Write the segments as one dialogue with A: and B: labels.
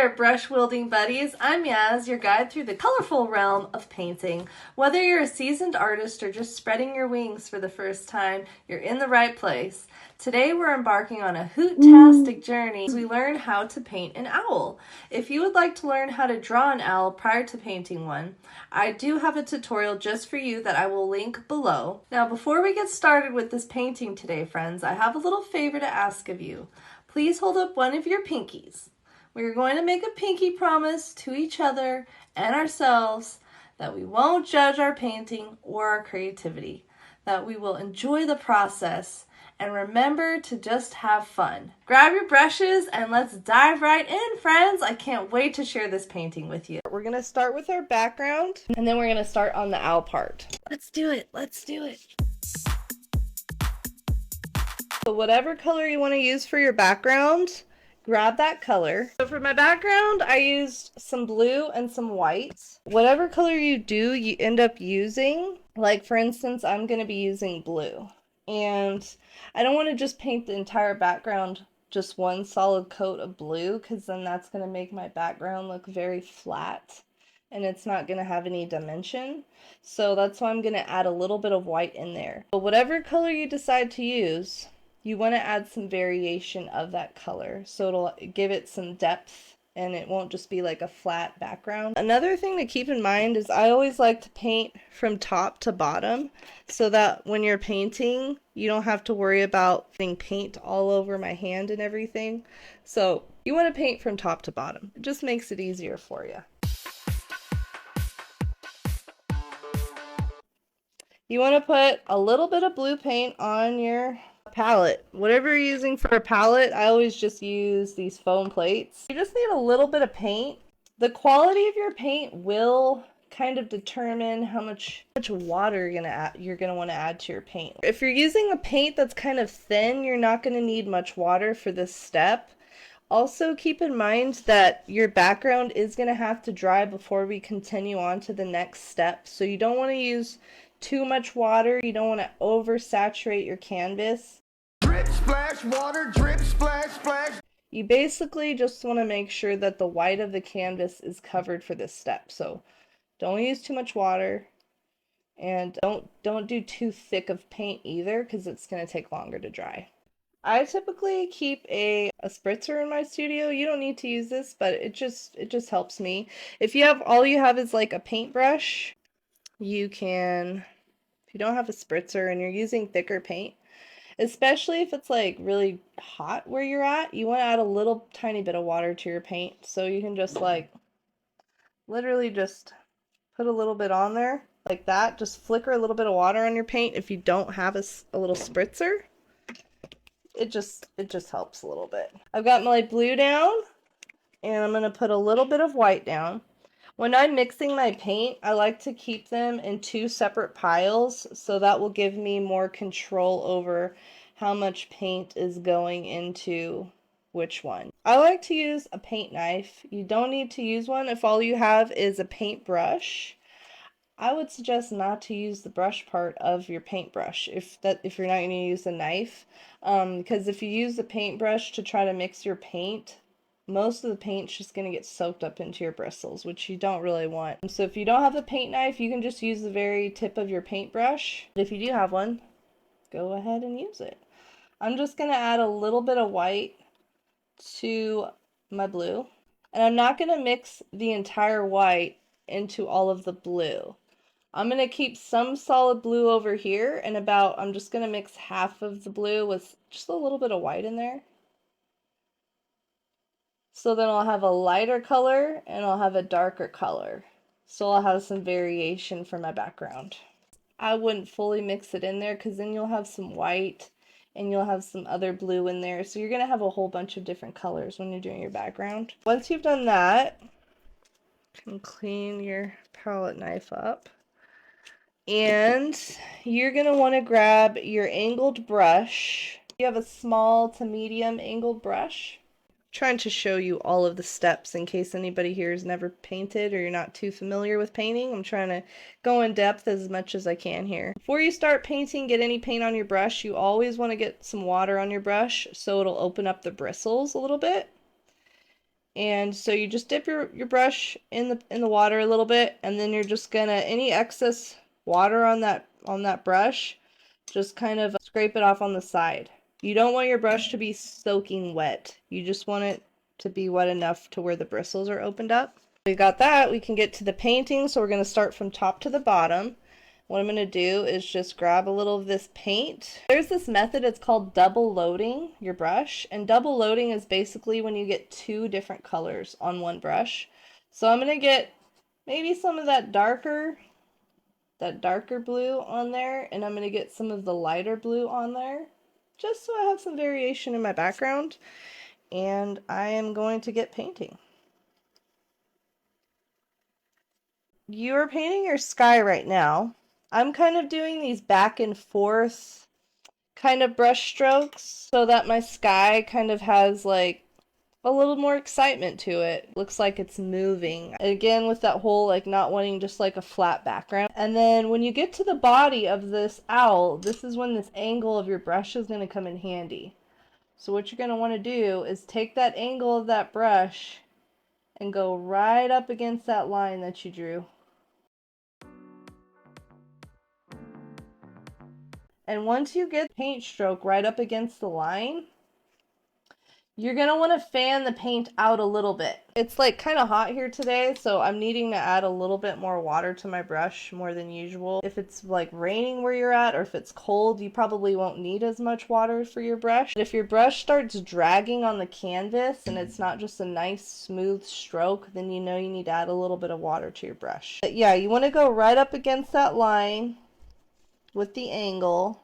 A: there, brush wielding buddies. I'm Yaz, your guide through the colorful realm of painting. Whether you're a seasoned artist or just spreading your wings for the first time, you're in the right place. Today we're embarking on a hoot-tastic journey as we learn how to paint an owl. If you would like to learn how to draw an owl prior to painting one, I do have a tutorial just for you that I will link below. Now, before we get started with this painting today, friends, I have a little favor to ask of you. Please hold up one of your pinkies. We're going to make a pinky promise to each other and ourselves that we won't judge our painting or our creativity, that we will enjoy the process, and remember to just have fun. Grab your brushes and let's dive right in, friends. I can't wait to share this painting with you. We're going to start with our background, and then we're going to start on the owl part. Let's do it. Let's do it. So whatever color you want to use for your background, grab that color. So for my background, I used some blue and some white. Whatever color you do, you end up using. Like for instance, I'm going to be using blue. And I don't want to just paint the entire background just one solid coat of blue, because then that's going to make my background look very flat and it's not going to have any dimension. So that's why I'm going to add a little bit of white in there. But whatever color you decide to use, you want to add some variation of that color so it'll give it some depth and it won't just be like a flat background. Another thing to keep in mind is I always like to paint from top to bottom so that when you're painting you don't have to worry about getting paint all over my hand and everything. So you want to paint from top to bottom. It just makes it easier for you. You want to put a little bit of blue paint on your palette. Whatever you're using for a palette, I always just use these foam plates. You just need a little bit of paint. The quality of your paint will kind of determine how much water you're gonna want to add to your paint. If you're using a paint that's kind of thin, you're not going to need much water for this step. Also, keep in mind that your background is going to have to dry before we continue on to the next step. So you don't want to use too much water. You don't want to oversaturate your canvas.
B: Drip, splash, water, drip, splash, splash.
A: You basically just want to make sure that the white of the canvas is covered for this step. So don't use too much water, and don't do too thick of paint either, because it's going to take longer to dry. I typically keep a spritzer in my studio. You don't need to use this, but it just helps me. If all you have is like a paintbrush, you can, if you don't have a spritzer and you're using thicker paint, especially if it's like really hot where you're at, you want to add a little tiny bit of water to your paint. So you can just like literally just put a little bit on there like that. Just flicker a little bit of water on your paint if you don't have a little spritzer. It just helps a little bit. I've got my blue down and I'm going to put a little bit of white down. When I'm mixing my paint, I like to keep them in two separate piles, so that will give me more control over how much paint is going into which one. I like to use a paint knife. You don't need to use one if all you have is a paintbrush. I would suggest not to use the brush part of your paintbrush if you're not going to use a knife, because if you use the paintbrush to try to mix your paint, most of the paint's just going to get soaked up into your bristles, which you don't really want. So if you don't have a paint knife, you can just use the very tip of your paintbrush. If you do have one, go ahead and use it. I'm just going to add a little bit of white to my blue, and I'm not going to mix the entire white into all of the blue. I'm going to keep some solid blue over here, and I'm just going to mix half of the blue with just a little bit of white in there. So then I'll have a lighter color and I'll have a darker color. So I'll have some variation for my background. I wouldn't fully mix it in there because then you'll have some white and you'll have some other blue in there. So you're going to have a whole bunch of different colors when you're doing your background. Once you've done that, you can clean your palette knife up. And you're going to want to grab your angled brush. You have a small to medium angled brush. Trying to show you all of the steps in case anybody here has never painted or you're not too familiar with painting. I'm trying to go in depth as much as I can here. Before you start painting, get any paint on your brush, you always want to get some water on your brush so it'll open up the bristles a little bit. And so you just dip your brush in the water a little bit, and then you're just gonna, any excess water on that brush, just kind of scrape it off on the side. You don't want your brush to be soaking wet. You just want it to be wet enough to where the bristles are opened up. We got that, we can get to the painting, so we're gonna start from top to the bottom. What I'm going to do is just grab a little of this paint. There's this method, it's called double loading your brush. And double loading is basically when you get two different colors on one brush. So I'm going to get maybe some of that darker blue on there. And I'm going to get some of the lighter blue on there. Just so I have some variation in my background. And I am going to get painting. You are painting your sky right now. I'm kind of doing these back and forth kind of brush strokes so that my sky kind of has like a little more excitement to it. Looks like it's moving. Again, with that whole like not wanting just like a flat background. And then when you get to the body of this owl, this is when this angle of your brush is going to come in handy. So what you're going to want to do is take that angle of that brush and go right up against that line that you drew. And once you get the paint stroke right up against the line, you're going to want to fan the paint out a little bit. It's like kind of hot here today, so I'm needing to add a little bit more water to my brush more than usual. If it's like raining where you're at, or if it's cold, you probably won't need as much water for your brush. But if your brush starts dragging on the canvas and it's not just a nice smooth stroke, then you know you need to add a little bit of water to your brush. But yeah, you want to go right up against that line with the angle.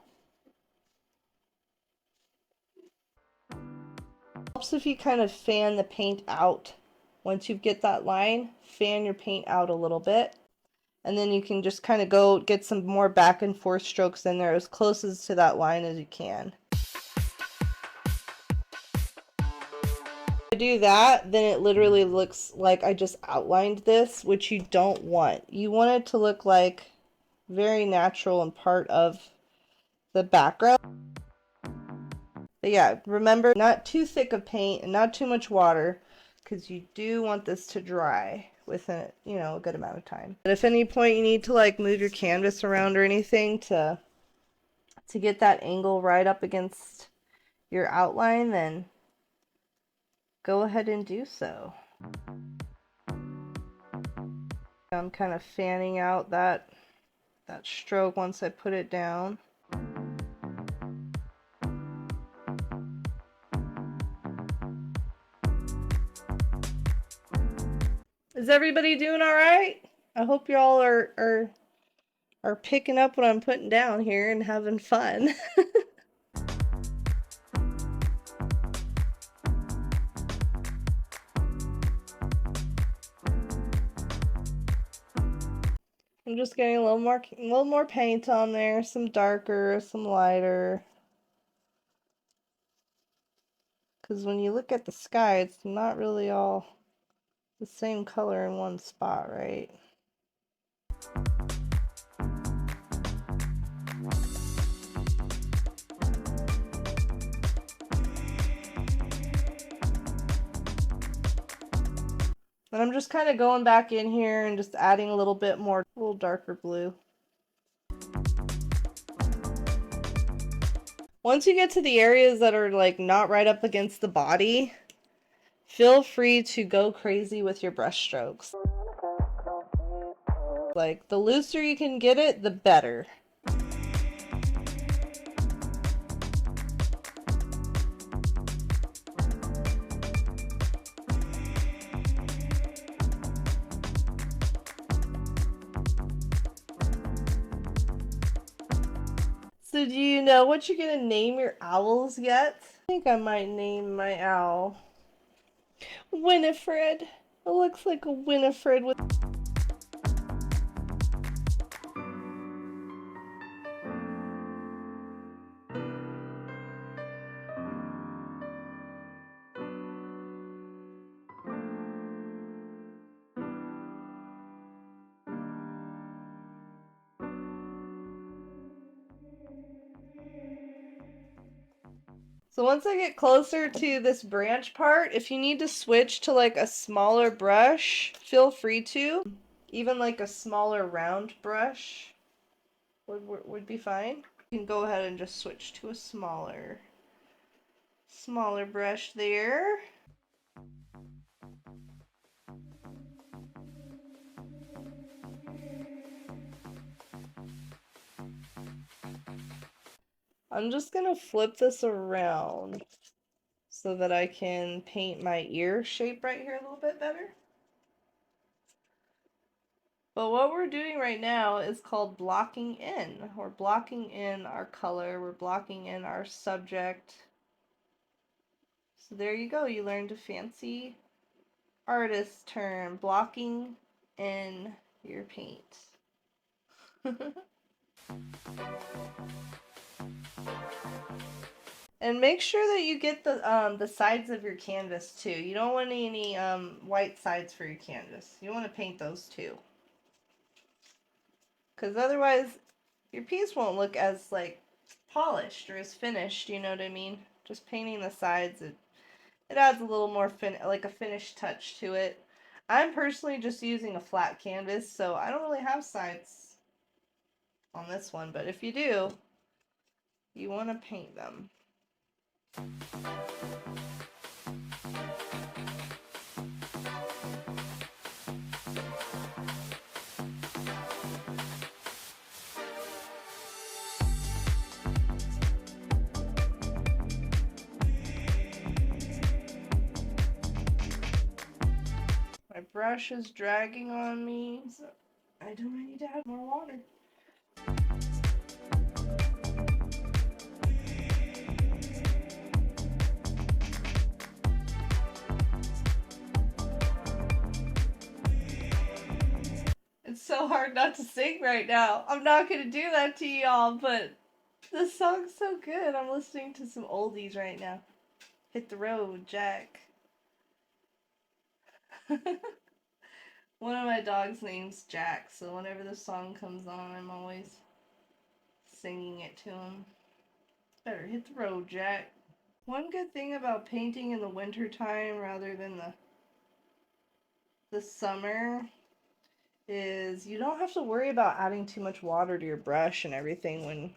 A: Helps if you kind of fan the paint out. Once you get that line, fan your paint out a little bit, and then you can just kind of go get some more back and forth strokes in there as close as to that line as you can. If I do that, then it literally looks like I just outlined this, which you don't want. You want it to look like very natural and part of the background. But yeah, remember, not too thick of paint and not too much water, because you do want this to dry within, a good amount of time. But if at any point you need to like move your canvas around or anything to get that angle right up against your outline, then go ahead and do so. I'm kind of fanning out that stroke once I put it down. Is everybody doing all right? I hope y'all are picking up what I'm putting down here and having fun. I'm just getting a little more paint on there, some darker, some lighter. Because when you look at the sky, it's not really all the same color in one spot, right? And I'm just kind of going back in here and just adding a little bit more, a little darker blue. Once you get to the areas that are like not right up against the body, feel free to go crazy with your brush strokes. Like, the looser you can get it, the better. So do you know what you're gonna name your owls yet? I think I might name my owl Winifred. It looks like a Winifred with... So once I get closer to this branch part, if you need to switch to like a smaller brush, feel free to. Even like a smaller round brush would be fine. You can go ahead and just switch to a smaller brush there. I'm just gonna flip this around so that I can paint my ear shape right here a little bit better. But what we're doing right now is called blocking in. We're blocking in our color, we're blocking in our subject. So there you go, you learned a fancy artist term, blocking in your paint. And make sure that you get the sides of your canvas too. You don't want any white sides for your canvas. You want to paint those too. Because otherwise your piece won't look as like polished or as finished, you know what I mean? Just painting the sides, it adds a little more like a finished touch to it. I'm personally just using a flat canvas, so I don't really have sides on this one, but if you do, you want to paint them. My brush is dragging on me, so I need to add more water. It's so hard not to sing right now. I'm not gonna do that to y'all, but the song's so good. I'm listening to some oldies right now. Hit the road, Jack. One of my dogs' name's Jack, so whenever the song comes on, I'm always singing it to him. Better hit the road, Jack. One good thing about painting in the winter time rather than the summer is you don't have to worry about adding too much water to your brush and everything when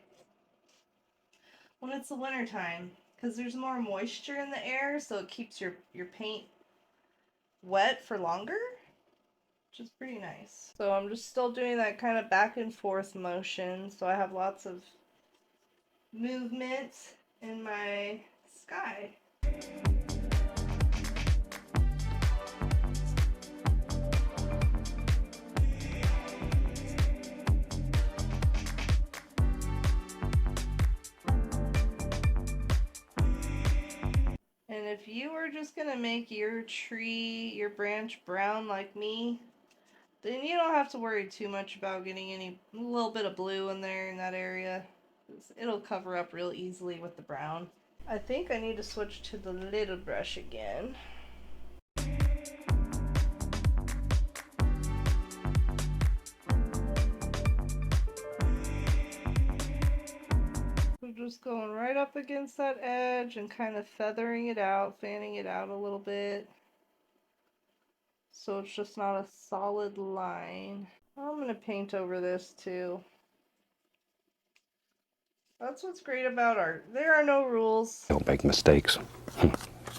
A: it's the winter time, because there's more moisture in the air, so it keeps your paint wet for longer, which is pretty nice. So I'm just still doing that kind of back and forth motion, so I have lots of movement in my sky. And if you were just gonna make your tree, your branch brown like me, then you don't have to worry too much about getting a little bit of blue in there in that area. It'll cover up real easily with the brown. I think I need to switch to the little brush again. We're just going right up against that edge and kind of feathering it out, fanning it out a little bit, so it's just not a solid line. I'm going to paint over this too. That's what's great about art. There are no rules.
C: Don't make mistakes.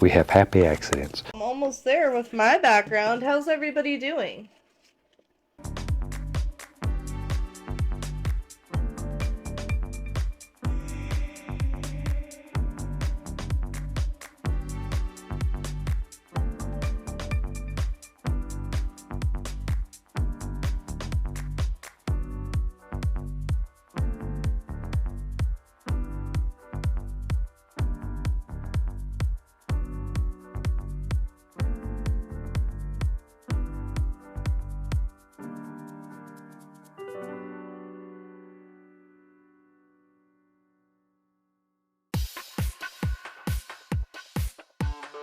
C: We have happy accidents.
A: I'm almost there with my background. How's everybody doing?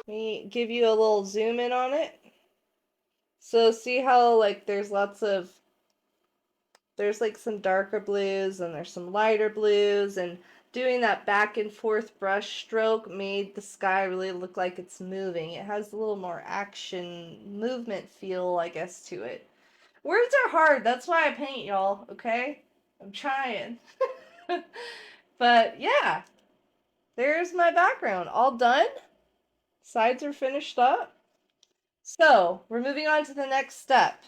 A: Let me give you a little zoom in on it. So see how like there's like some darker blues and there's some lighter blues, and doing that back and forth brush stroke made the sky really look like it's moving. It has a little more action, movement feel, I guess, to it. Words are hard. That's why I paint, y'all, okay? I'm trying. But yeah, there's my background. All done. Sides are finished up. So, we're moving on to the next step.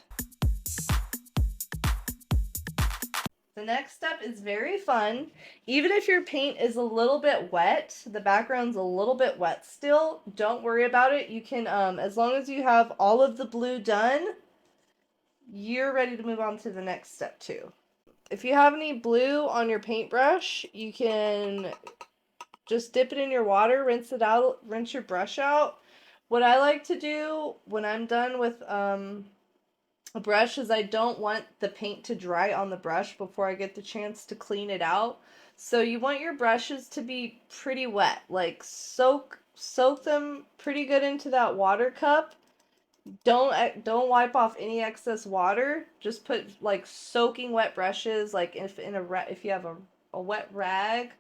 A: The next step is very fun. Even if your paint is a little bit wet, the background's a little bit wet still, don't worry about it. You can, as long as you have all of the blue done, you're ready to move on to the next step too. If you have any blue on your paintbrush, you can just dip it in your water, rinse it out, rinse your brush out. What I like to do when I'm done with a brush is I don't want the paint to dry on the brush before I get the chance to clean it out. So you want your brushes to be pretty wet, like soak them pretty good into that water cup. Don't wipe off any excess water. Just put like soaking wet brushes, like if you have a wet rag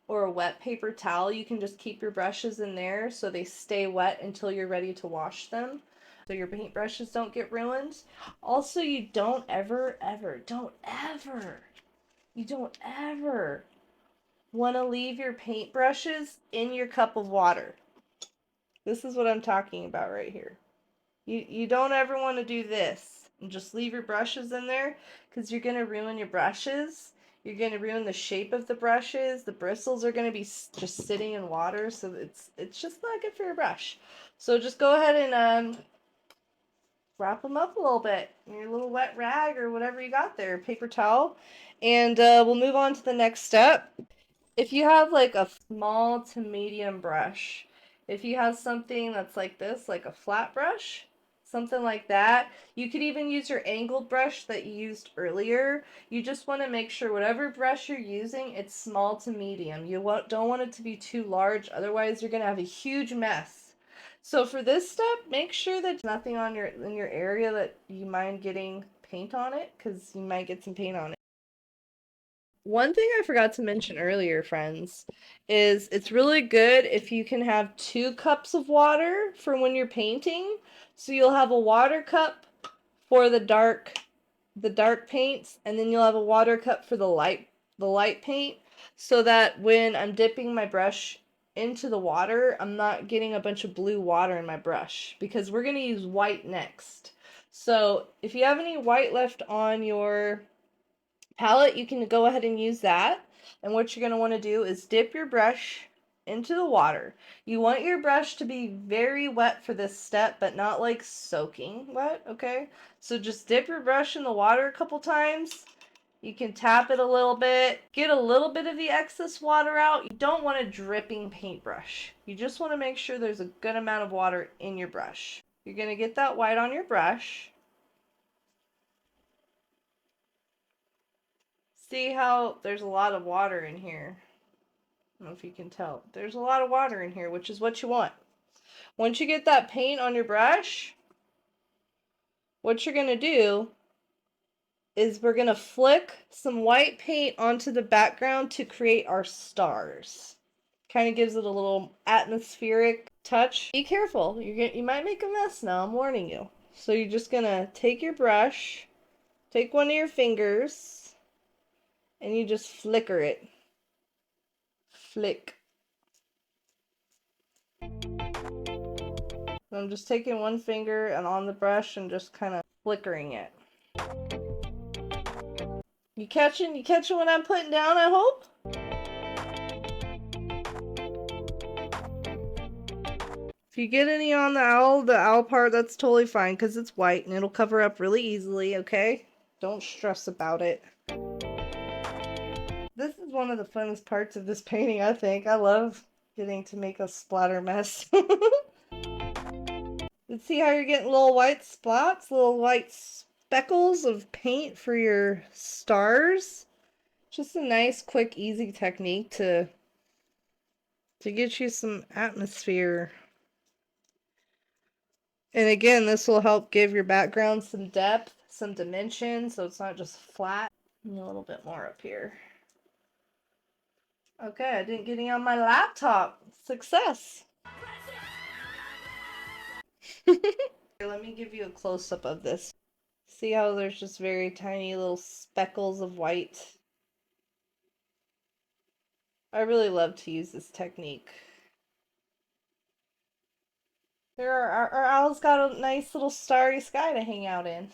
A: or a wet paper towel, you can just keep your brushes in there so they stay wet until you're ready to wash them, so your paintbrushes don't get ruined. Also, you don't ever want to leave your paintbrushes in your cup of water. This is what I'm talking about right here. You don't ever want to do this and just leave your brushes in there, because you're going to ruin your brushes. You're going to ruin the shape of the brushes. The bristles are going to be just sitting in water, so it's just not good for your brush. So just go ahead and wrap them up a little bit in your little wet rag or whatever you got there, paper towel, and we'll move on to the next step. If you have like a small to medium brush, if you have something that's like this, like a flat brush, something like that, you could even use your angled brush that you used earlier. You just want to make sure whatever brush you're using, it's small to medium. You don't want it to be too large, otherwise you're going to have a huge mess. So for this step, make sure that nothing on in your area that you mind getting paint on it, because you might get some paint on it. One thing I forgot to mention earlier, friends, is it's really good if you can have 2 cups of water for when you're painting. So you'll have a water cup for the dark paints, and then you'll have a water cup for the light paint, so that when I'm dipping my brush into the water, I'm not getting a bunch of blue water in my brush, because we're going to use white next. So if you have any white left on your palette, you can go ahead and use that. And what you're going to want to do is dip your brush into the water. You want your brush to be very wet for this step, but not like soaking wet, okay? So just dip your brush in the water a couple times. You can tap it a little bit, get a little bit of the excess water out. You don't want a dripping paintbrush. You just want to make sure there's a good amount of water in your brush. You're going to get that white on your brush. See how there's a lot of water in here? I don't know if you can tell. There's a lot of water in here, which is what you want. Once you get that paint on your brush, what you're going to do is we're going to flick some white paint onto the background to create our stars. Kind of gives it a little atmospheric touch. Be careful. You might make a mess now, I'm warning you. So you're just going to take your brush, take one of your fingers, and you just flicker it. Flick. I'm just taking one finger and on the brush and just kind of flickering it. You catching what I'm putting down, I hope? If you get any on the owl part, that's totally fine, because it's white and it'll cover up really easily, okay? Don't stress about it. This is one of the funnest parts of this painting, I think. I love getting to make a splatter mess. See how you're getting little white spots, little white speckles of paint for your stars? Just a nice, quick, easy technique to get you some atmosphere. And again, this will help give your background some depth, some dimension, so it's not just flat. And a little bit more up here. Okay, I didn't get any on my laptop. Success! Let me give you a close-up of this. See how there's just very tiny little speckles of white? I really love to use this technique. Our owl's got a nice little starry sky to hang out in.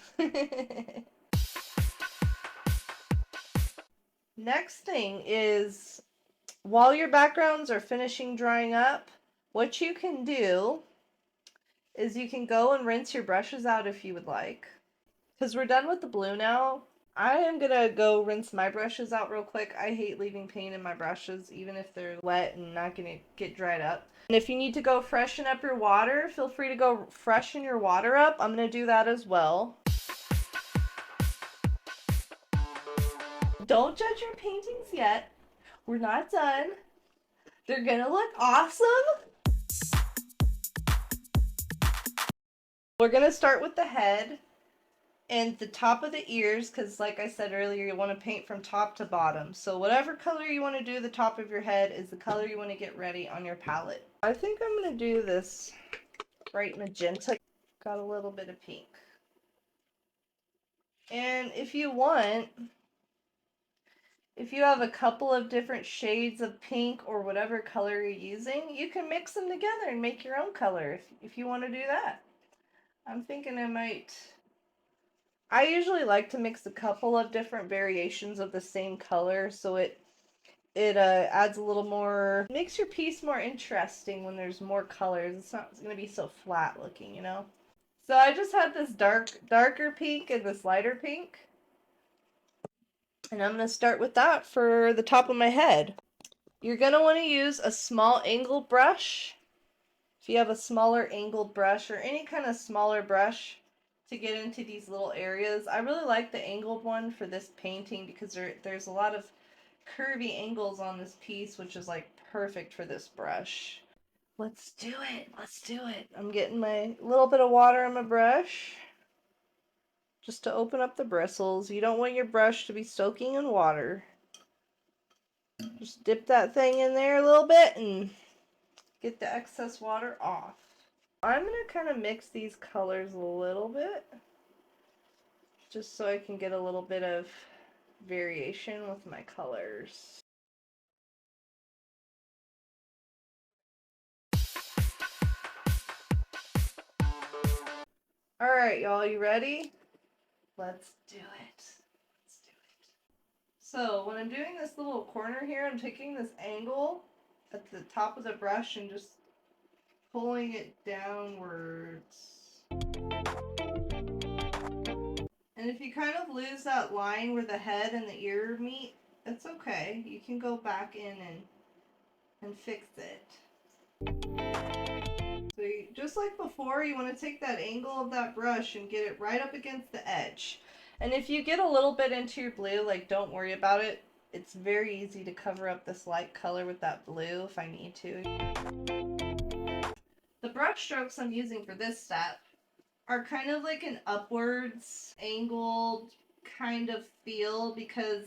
A: Next thing is, while your backgrounds are finishing drying up, what you can do is you can go and rinse your brushes out if you would like. Because we're done with the blue now. I am gonna go rinse my brushes out real quick. I hate leaving paint in my brushes, even if they're wet and not gonna get dried up. And if you need to go freshen up your water, feel free to go freshen your water up. I'm gonna do that as well. Don't judge your paintings yet. We're not done. They're gonna look awesome. We're gonna start with the head and the top of the ears, because like I said earlier, you want to paint from top to bottom. So whatever color you want to do the top of your head is the color you want to get ready on your palette. I think I'm going to do this bright magenta. Got a little bit of pink. And if you want, if you have a couple of different shades of pink or whatever color you're using, you can mix them together and make your own color if you want to do that. I'm thinking I usually like to mix a couple of different variations of the same color, so it adds a little more, makes your piece more interesting when there's more colors. It's not going to be so flat looking, you know? So I just had this darker pink and this lighter pink. And I'm going to start with that for the top of my head. You're going to want to use a small angled brush. If you have a smaller angled brush or any kind of smaller brush to get into these little areas. I really like the angled one for this painting because there's a lot of curvy angles on this piece, which is like perfect for this brush. Let's do it. Let's do it. I'm getting my little bit of water on my brush just to open up the bristles. You don't want your brush to be soaking in water. Just dip that thing in there a little bit and get the excess water off. I'm going to kind of mix these colors a little bit just so I can get a little bit of variation with my colors. Alright, y'all, you ready? Let's do it. Let's do it. So, when I'm doing this little corner here, I'm taking this angle at the top of the brush and just pulling it downwards. And if you kind of lose that line where the head and the ear meet, it's okay. You can go back in and fix it. So just like before, you want to take that angle of that brush and get it right up against the edge. And if you get a little bit into your blue, like don't worry about it. It's very easy to cover up this light color with that blue if I need to. The brush strokes I'm using for this step are kind of like an upwards angled kind of feel because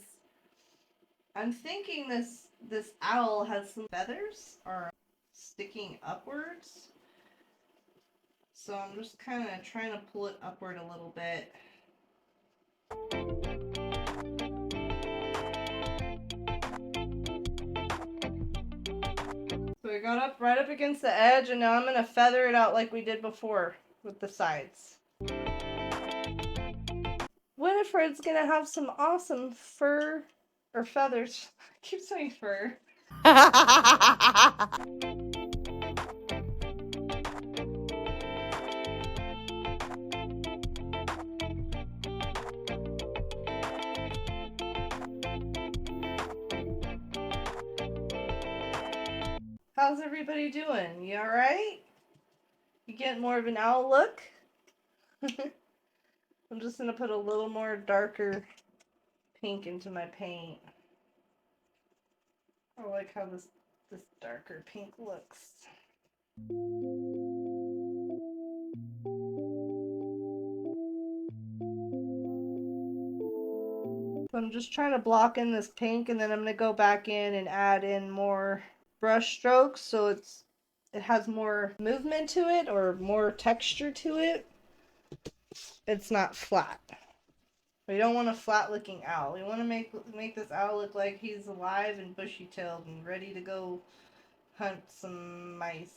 A: I'm thinking this owl has some feathers are sticking upwards. So I'm just kind of trying to pull it upward a little bit. So we got up right up against the edge, and now I'm going to feather it out like we did before with the sides. Winifred's going to have some awesome fur, or feathers. I keep saying fur. How's everybody doing? You alright? You getting more of an owl look? I'm just going to put a little more darker pink into my paint. I like how this darker pink looks. So I'm just trying to block in this pink, and then I'm going to go back in and add in more brush strokes so it has more movement to it or more texture to it. It's not flat. We don't want a flat looking owl. We want to make this owl look like he's alive and bushy tailed and ready to go hunt some mice.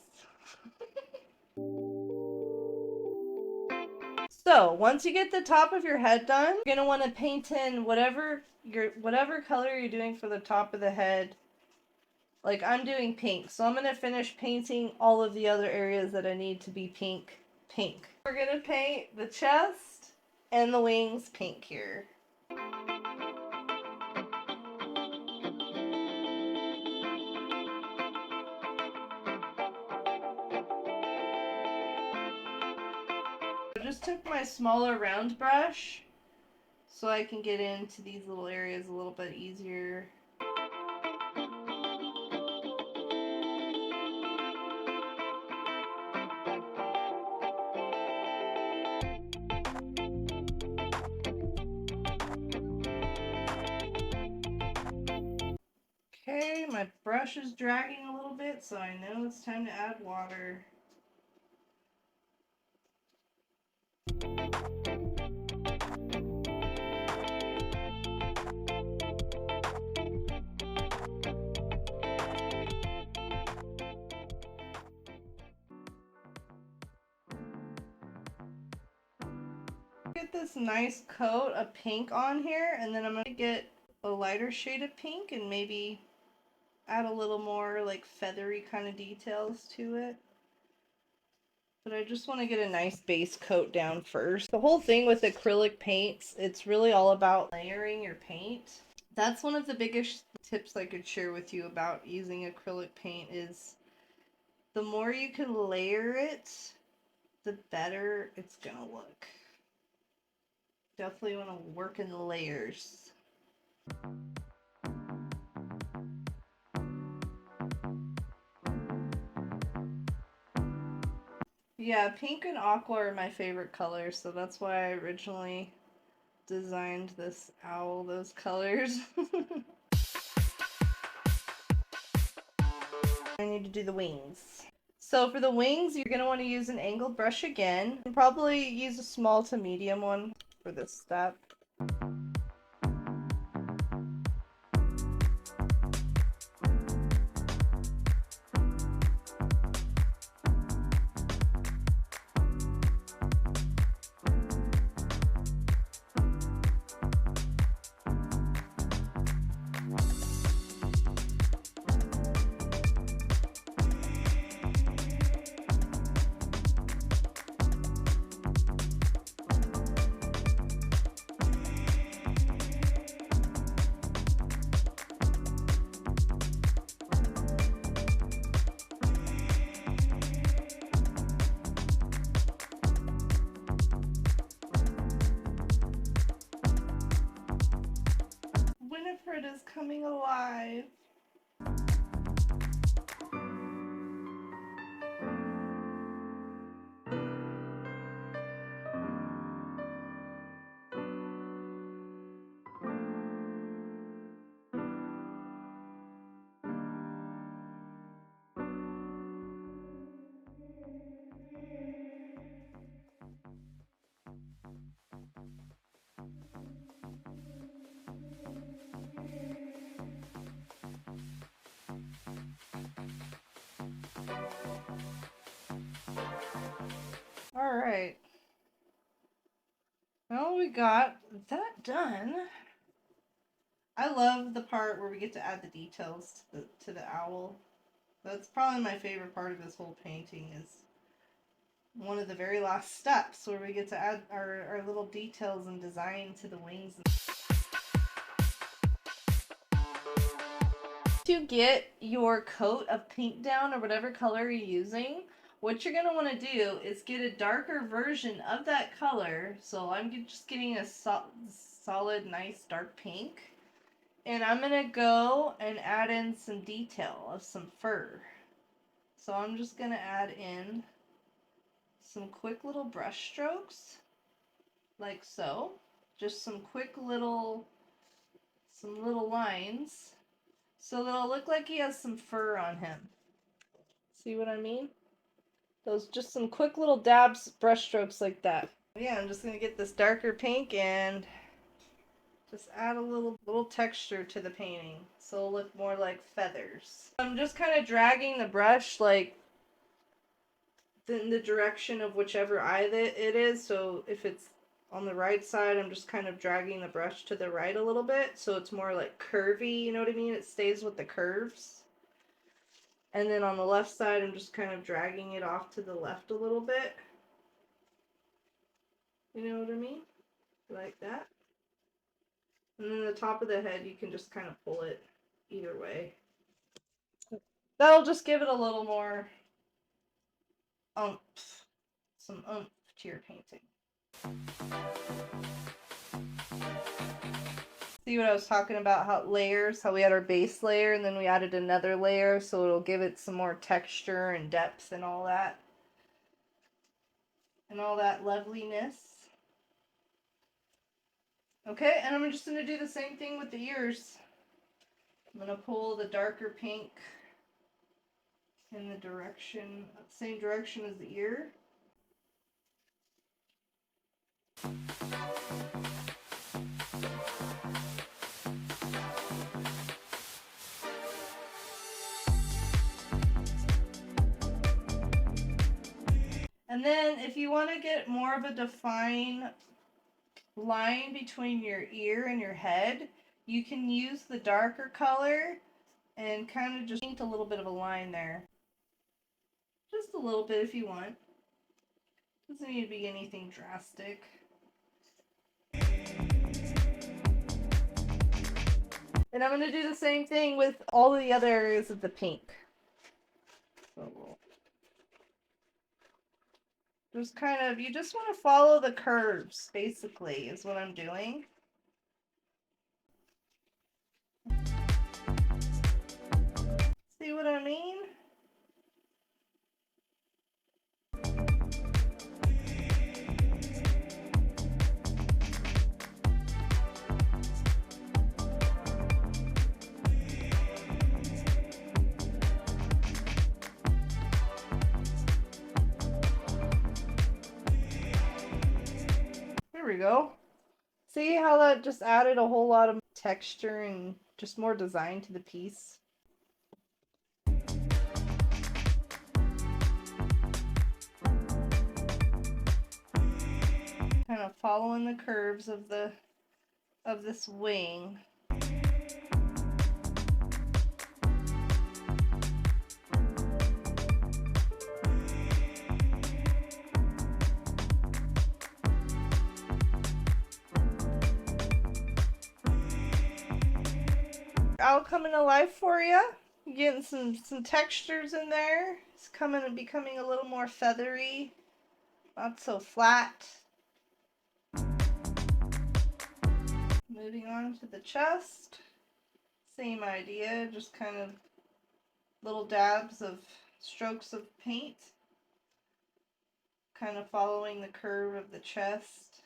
A: So once you get the top of your head done, you're gonna want to paint in whatever color you're doing for the top of the head. Like I'm doing pink, so I'm gonna finish painting all of the other areas that I need to be pink. We're gonna paint the chest and the wings pink here. I just took my smaller round brush so I can get into these little areas a little bit easier. Okay, my brush is dragging a little bit, so I know it's time to add water. Get this nice coat of pink on here, and then I'm going to get a lighter shade of pink and maybe add a little more like feathery kind of details to it. But I just want to get a nice base coat down first. The whole thing with acrylic paints, it's really all about layering your paint. That's one of the biggest tips I could share with you about using acrylic paint is the more you can layer it, the better it's gonna look. Definitely want to work in the layers. Yeah, pink and aqua are my favorite colors, so that's why I originally designed this owl those colors. I need to do the wings. So for the wings, you're going to want to use an angled brush again. And probably use a small to medium one for this step. Winifred is coming alive. Alright. Well, we got that done. I love the part where we get to add the details to the owl. That's probably my favorite part of this whole painting is one of the very last steps where we get to add our little details and design to the wings. To get your coat of pink down or whatever color you're using, what you're going to want to do is get a darker version of that color. So I'm just getting a solid, nice dark pink. And I'm going to go and add in some detail of some fur. So I'm just going to add in some quick little brush strokes, like so. Just some quick little some little lines so that it'll look like he has some fur on him. See what I mean? Those just some quick little dabs, brush strokes like that. Yeah, I'm just gonna get this darker pink and just add a little texture to the painting so it'll look more like feathers. I'm just kind of dragging the brush like in the direction of whichever eye that it is. So if it's on the right side, I'm just kind of dragging the brush to the right a little bit so it's more like curvy, you know what I mean? It stays with the curves. And then on the left side, I'm just kind of dragging it off to the left a little bit. You know what I mean? Like that. And then the top of the head, you can just kind of pull it either way. That'll just give it a little more oomph, some oomph to your painting. See what I was talking about, how layers, how we had our base layer and then we added another layer so it'll give it some more texture and depth and all that. And all that loveliness. Okay, and I'm just going to do the same thing with the ears. I'm going to pull the darker pink in the direction, same direction as the ear. And then if you want to get more of a defined line between your ear and your head, you can use the darker color and kind of just paint a little bit of a line there. Just a little bit if you want. Doesn't need to be anything drastic. And I'm going to do the same thing with all the other areas of the pink. So just kind of, you just want to follow the curves, basically, is what I'm doing. See what I mean? There we go. See how that just added a whole lot of texture and just more design to the piece? Kind of following the curves of this wing. All coming to life for you. Getting some textures in there. It's coming and becoming a little more feathery, not so flat. Moving on to the chest. Same idea, just kind of little dabs of strokes of paint. Kind of following the curve of the chest.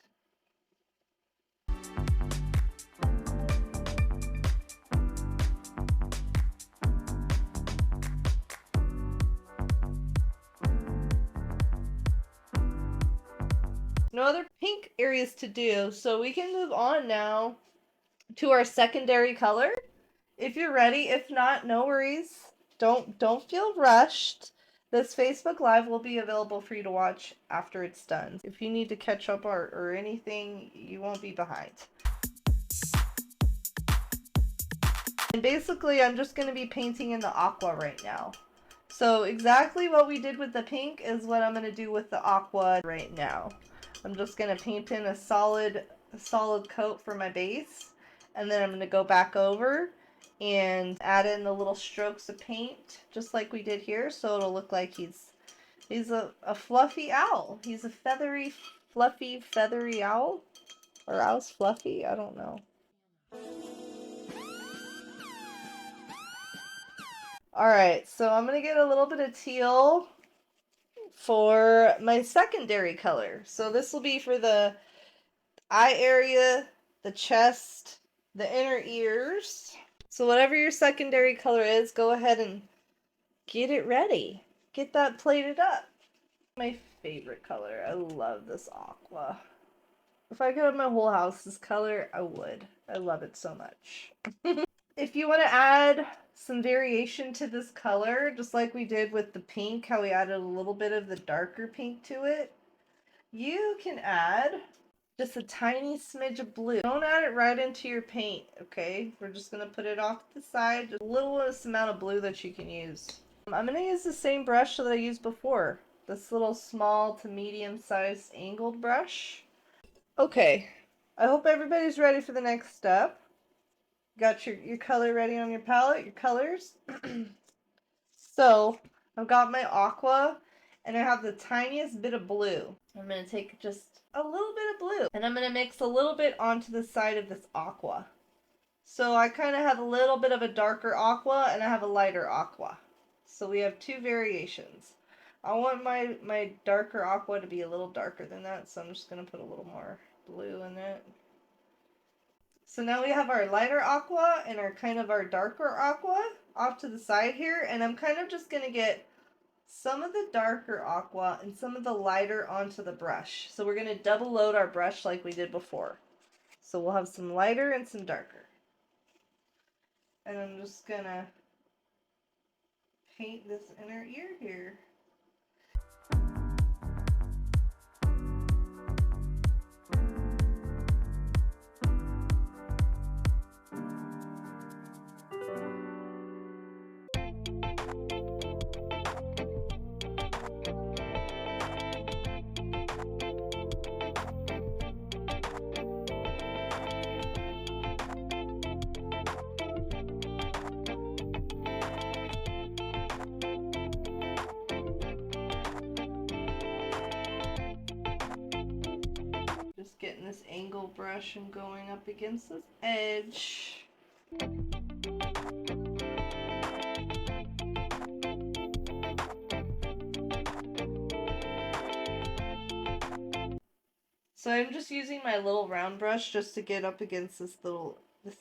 A: No other pink areas to do, so we can move on now to our secondary color. If you're ready, if not, no worries. Don't feel rushed. This Facebook Live will be available for you to watch after it's done. If you need to catch up or anything, you won't be behind. And basically, I'm just going to be painting in the aqua right now. So exactly what we did with the pink is what I'm going to do with the aqua right now. I'm just going to paint in a solid coat for my base. And then I'm going to go back over and add in the little strokes of paint, just like we did here. So it'll look like he's a fluffy owl. He's a feathery, fluffy, feathery owl. Or owl's fluffy? I don't know. Alright, so I'm going to get a little bit of teal for my secondary color. So this will be for the eye area, the chest, the inner ears. So whatever your secondary color is, go ahead and get it ready. Get that plated up. My favorite color. I love this aqua. If I could have my whole house this color, I would. I love it so much. If you want to add some variation to this color, just like we did with the pink, how we added a little bit of the darker pink to it, you can add just a tiny smidge of blue. Don't add it right into your paint, okay? We're just going to put it off to the side, just a littlest amount of blue that you can use. I'm going to use the same brush that I used before, this little small to medium sized angled brush. Okay, I hope everybody's ready for the next step. Got your color ready on your palette, your colors. So I've got my aqua and I have the tiniest bit of blue. I'm going to take just a little bit of blue and I'm going to mix a little bit onto the side of this aqua. So I kind of have a little bit of a darker aqua and I have a lighter aqua. So we have two variations. I want my darker aqua to be a little darker than that, so I'm just going to put a little more blue in it. So now we have our lighter aqua and our darker aqua off to the side here, and I'm kind of just going to get some of the darker aqua and some of the lighter onto the brush. So we're going to double load our brush like we did before. So we'll have some lighter and some darker. And I'm just going to paint this inner ear here. Just getting this angle brush and going up against this edge. So I'm just using my little round brush just to get up against this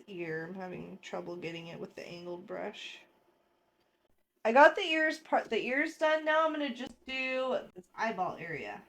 A: ear. I'm having trouble getting it with the angled brush. I got the ears done. Now I'm going to just do this eyeball area.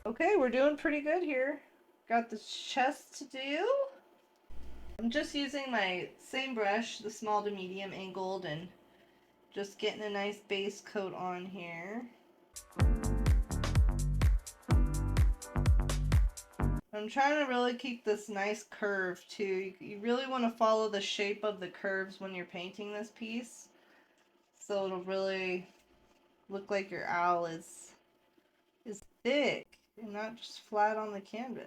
A: Okay, we're doing pretty good here. Got the chest to do. I'm just using my same brush, the small to medium angled, and just getting a nice base coat on here. I'm trying to really keep this nice curve too. You really want to follow the shape of the curves when you're painting this piece, so it'll really look like your owl is thick and not just flat on the canvas.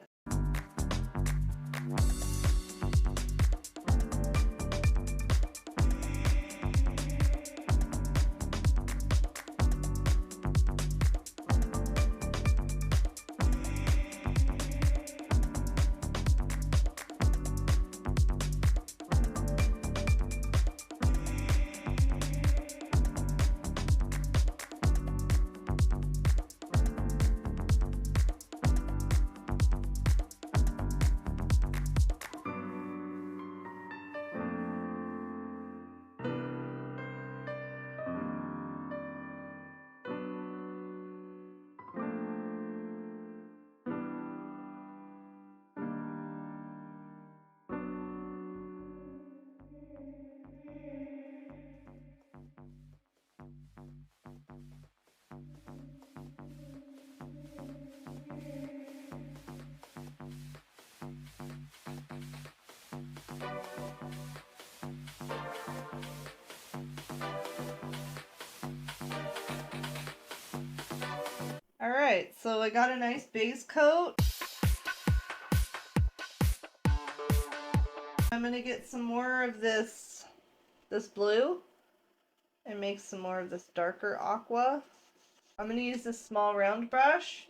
A: Alright, so I got a nice base coat. I'm gonna get some more of this blue and make some more of this darker aqua. I'm gonna use this small round brush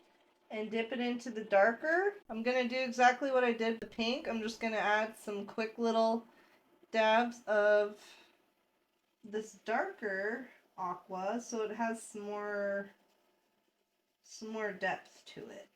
A: and dip it into the darker. I'm gonna do exactly what I did with the pink. I'm just gonna add some quick little dabs of this darker aqua so it has some more depth to it.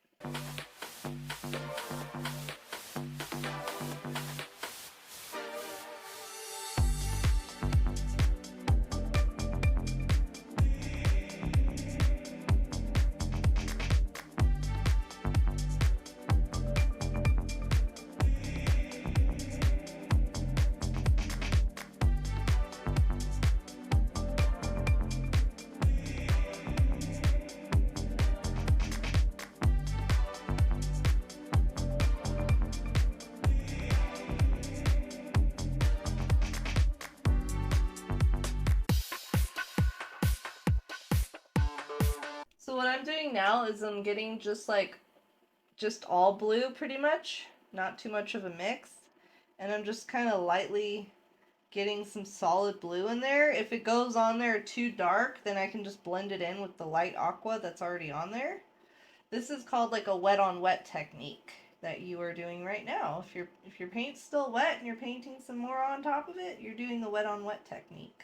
A: So what I'm doing now is I'm getting just all blue pretty much, not too much of a mix. And I'm just kind of lightly getting some solid blue in there. If it goes on there too dark, then I can just blend it in with the light aqua that's already on there. This is called like a wet on wet technique that you are doing right now. If your paint's still wet and you're painting some more on top of it, you're doing the wet on wet technique.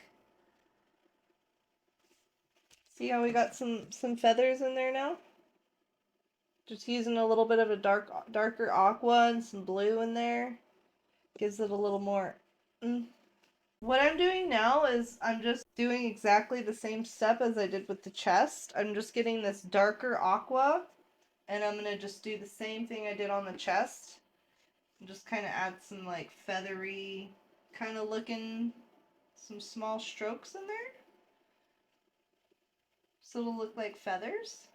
A: See how we got some feathers in there now? Just using a little bit of a darker aqua and some blue in there. Gives it a little more. What I'm doing now is I'm just doing exactly the same step as I did with the chest. I'm just getting this darker aqua and I'm going to just do the same thing I did on the chest. And just kind of add some like feathery kind of looking, some small strokes in there. So it'll look like feathers.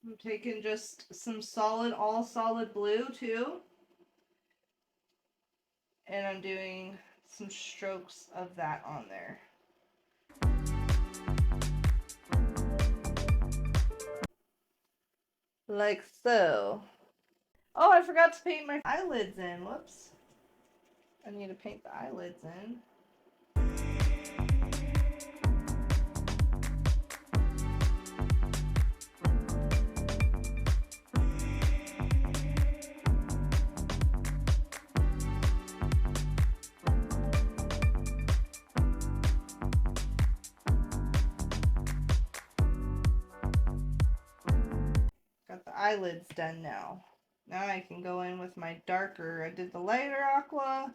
A: I'm taking just some all solid blue too. And I'm doing some strokes of that on there. Like so. Oh, I forgot to paint my eyelids in. Whoops. I need to paint the eyelids in. Got the eyelids done now. Now I can go in with my darker. I did the lighter aqua.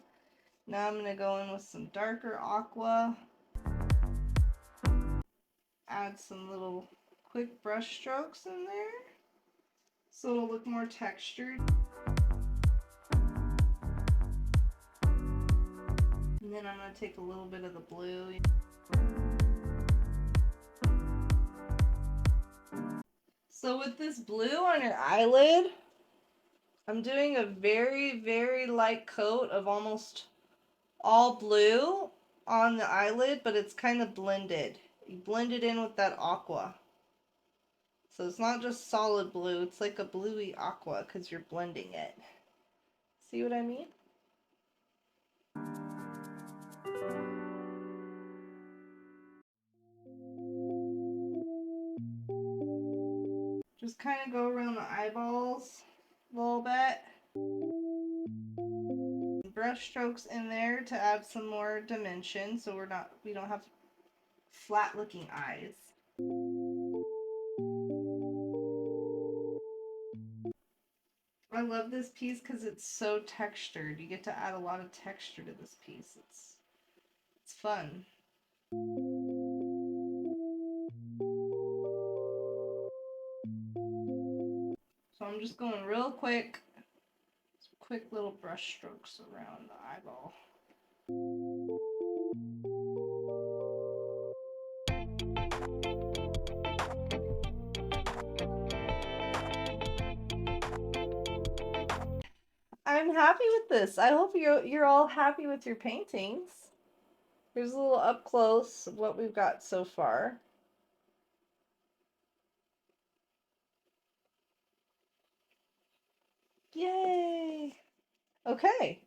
A: Now I'm going to go in with some darker aqua. Add some little quick brush strokes in there so it'll look more textured. And then I'm going to take a little bit of the blue. So with this blue on your eyelid, I'm doing a very, very light coat of almost all blue on the eyelid, but it's kind of blended. You blend it in with that aqua. So it's not just solid blue, it's like a bluey aqua because you're blending it. See what I mean? Just kind of go around the eyeballs a little bit. Brush strokes in there to add some more dimension so we don't have flat looking eyes. I love this piece because it's so textured. You get to add a lot of texture to this piece. It's fun. So I'm just going real quick. Quick little brush strokes around the eyeball. I'm happy with this. I hope you're all happy with your paintings. Here's a little up close of what we've got so far. Yay! Okay,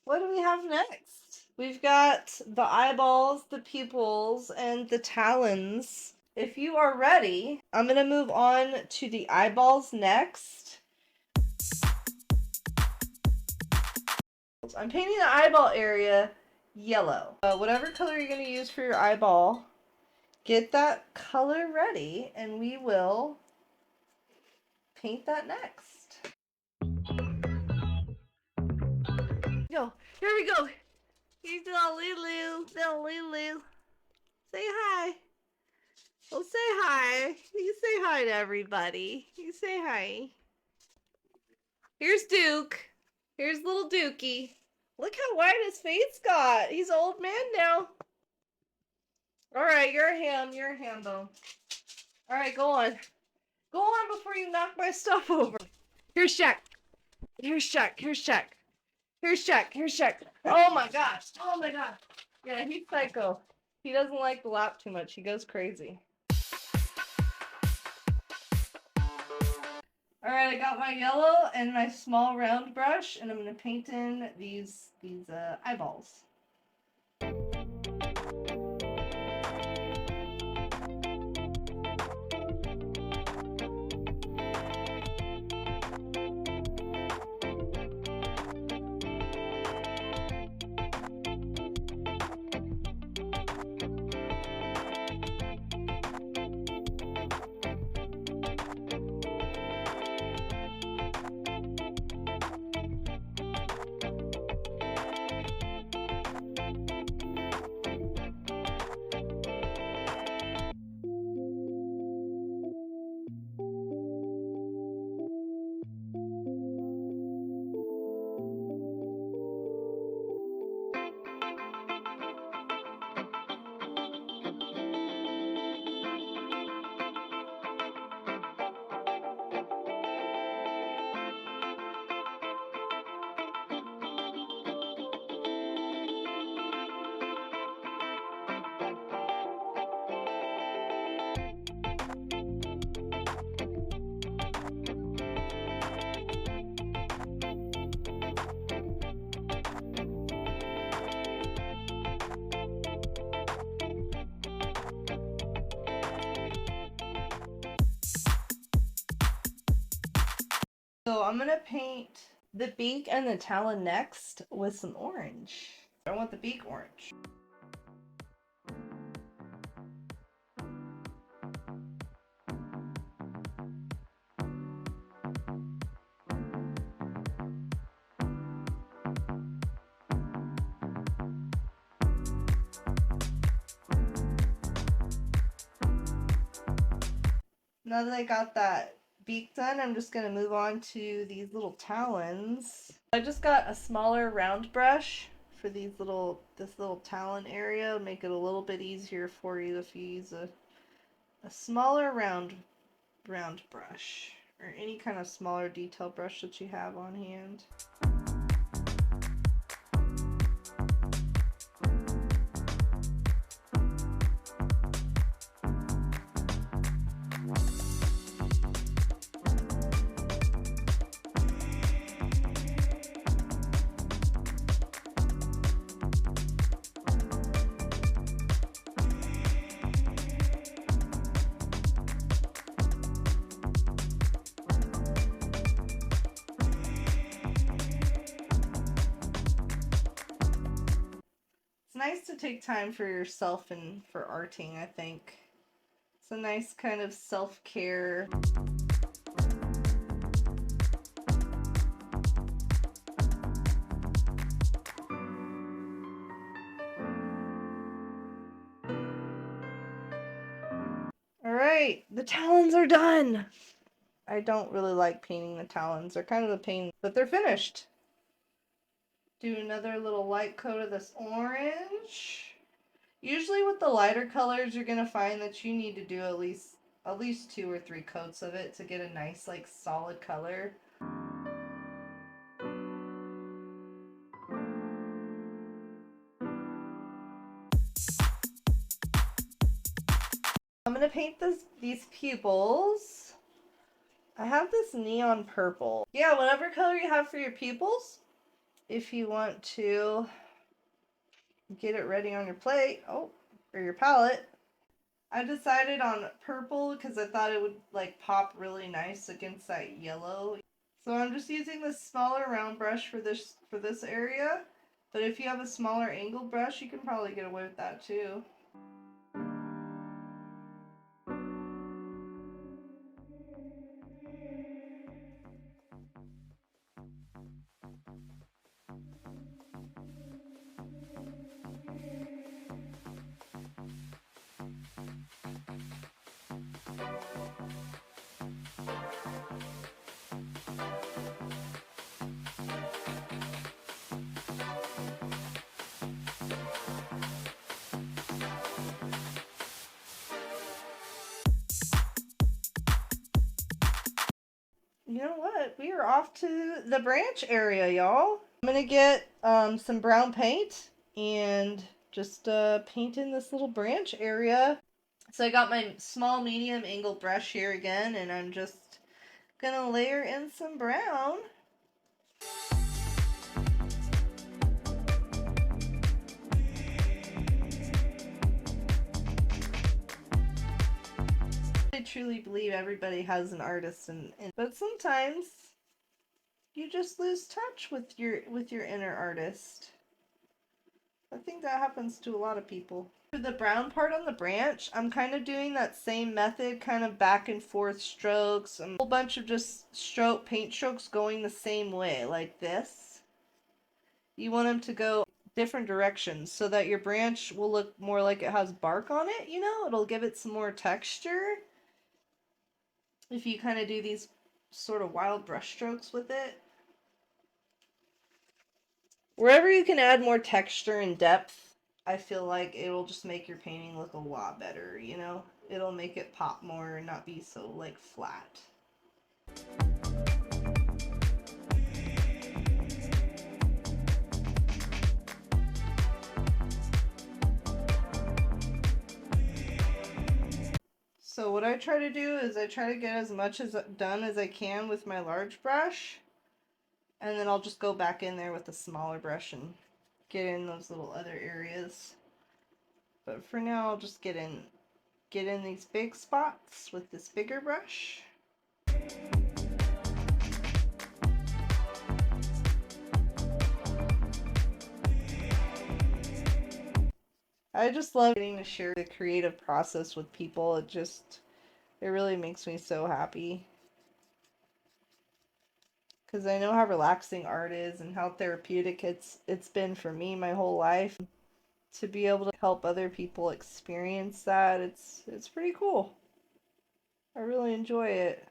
A: what do we have next? We've got the eyeballs, the pupils, and the talons. If you are ready, I'm going to move on to the eyeballs next. I'm painting the eyeball area yellow. Whatever color you're going to use for your eyeball, get that color ready and we will paint that next. Go. Here we go. Here's little Lulu. Little Lulu. Say hi. Well, say hi. You say hi to everybody. You say hi. Here's Duke. Here's little Dookie. Look how white his face got. He's an old man now. Alright, you're a ham. You're a ham bone. Alright, go on. Go on before you knock my stuff over. Here's Shaq. Here's Shaq. Here's Shaq. Here's Shaq. Here's Shaq. Oh my gosh. Oh my gosh. Yeah, he's psycho. He doesn't like the lap too much. He goes crazy. Alright, I got my yellow and my small round brush, and I'm going to paint in these eyeballs. So I'm going to paint the beak and the talon next with some orange. I want the beak orange. Now that I got that beak done, I'm just going to move on to these little talons. I just got a smaller round brush for this little talon area. It'll make it a little bit easier for you if you use a smaller round brush or any kind of smaller detail brush that you have on hand. It's nice to take time for yourself and for arting, I think. It's a nice kind of self-care. Alright, the talons are done! I don't really like painting the talons. They're kind of a pain, but they're finished. Do another little light coat of this orange. Usually with the lighter colors, you're going to find that you need to do at least 2 or 3 coats of it to get a nice, like, solid color. paint these pupils, I have this neon purple. Yeah, whatever color you have for your pupils, if you want to get it ready on your plate, or your palette. I decided on purple because I thought it would like pop really nice against that yellow. So I'm just using this smaller round brush for this area. But if you have a smaller angle brush, you can probably get away with that too. You know what? We are off to the branch area, y'all. I'm gonna get some brown paint and just paint in this little branch area. So I got my small medium angle brush here again, and I'm just gonna layer in some brown. I truly believe everybody has an artist, but sometimes you just lose touch with your inner artist. I think that happens to a lot of people. For the brown part on the branch, I'm kind of doing that same method, kind of back and forth strokes, and a whole bunch of just paint strokes going the same way, like this. You want them to go different directions so that your branch will look more like it has bark on it, you know? It'll give it some more texture. If you kind of do these sort of wild brush strokes with it. Wherever you can add more texture and depth, I feel like it'll just make your painting look a lot better, you know? It'll make it pop more and not be so, like, flat. So what I try to do is I try to get as much done as I can with my large brush. And then I'll just go back in there with the smaller brush and get in those little other areas. But for now, I'll just get in these big spots with this bigger brush. I just love getting to share the creative process with people. It really makes me so happy. Because I know how relaxing art is and how therapeutic it's been for me my whole life. To be able to help other people experience that, it's pretty cool. I really enjoy it.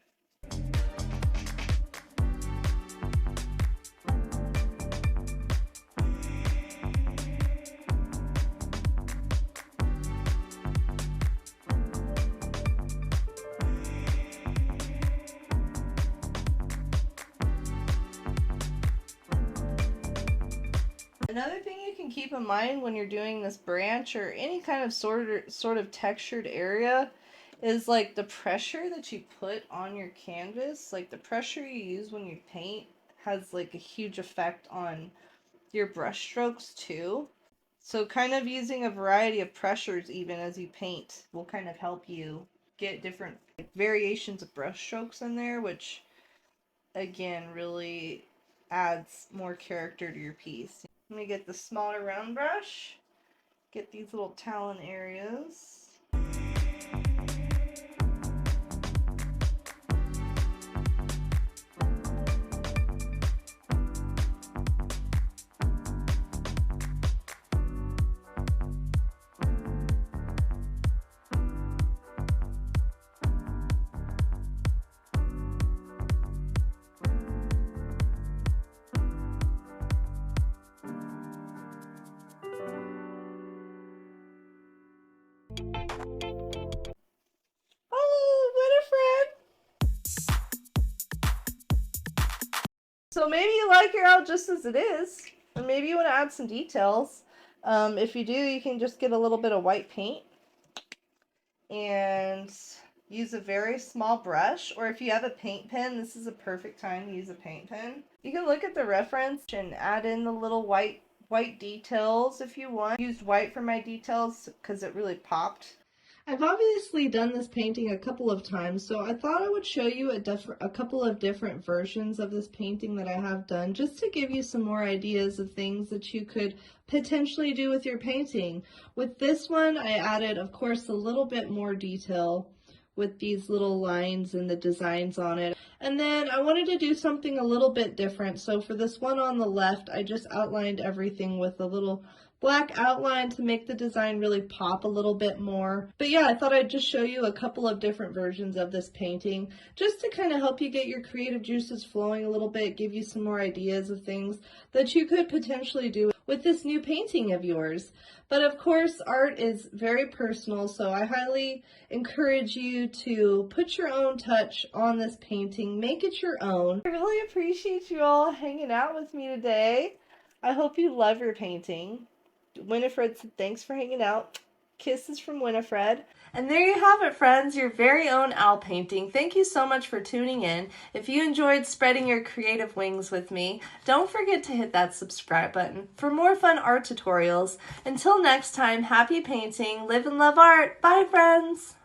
A: Another thing you can keep in mind when you're doing this branch or any kind of sort of textured area is like the pressure that you put on your canvas, like the pressure you use when you paint has like a huge effect on your brush strokes too. So kind of using a variety of pressures even as you paint will kind of help you get different variations of brush strokes in there, which again really adds more character to your piece. Let me get the smaller round brush, get these little talon areas. So maybe you like your out just as it is, or maybe you want to add some details. If you do, you can just get a little bit of white paint and use a very small brush, or if you have a paint pen, this is a perfect time to use a paint pen. You can look at the reference and add in the little white details if you want. I used white for my details because it really popped. I've obviously done this painting a couple of times, so I thought I would show you a couple of different versions of this painting that I have done, just to give you some more ideas of things that you could potentially do with your painting. With this one, I added, of course, a little bit more detail with these little lines and the designs on it. And then I wanted to do something a little bit different. So for this one on the left, I just outlined everything with a little black outline to make the design really pop a little bit more. But yeah, I thought I'd just show you a couple of different versions of this painting just to kind of help you get your creative juices flowing a little bit, give you some more ideas of things that you could potentially do with this new painting of yours. But of course, art is very personal, so I highly encourage you to put your own touch on this painting, make it your own. I really appreciate you all hanging out with me today. I hope you love your painting. Winifred said thanks for hanging out. Kisses from Winifred. And there you have it, friends, your very own owl painting. Thank you so much for tuning in. If you enjoyed spreading your creative wings with me, don't forget to hit that subscribe button for more fun art tutorials. Until next time, happy painting, live and love art. Bye, friends!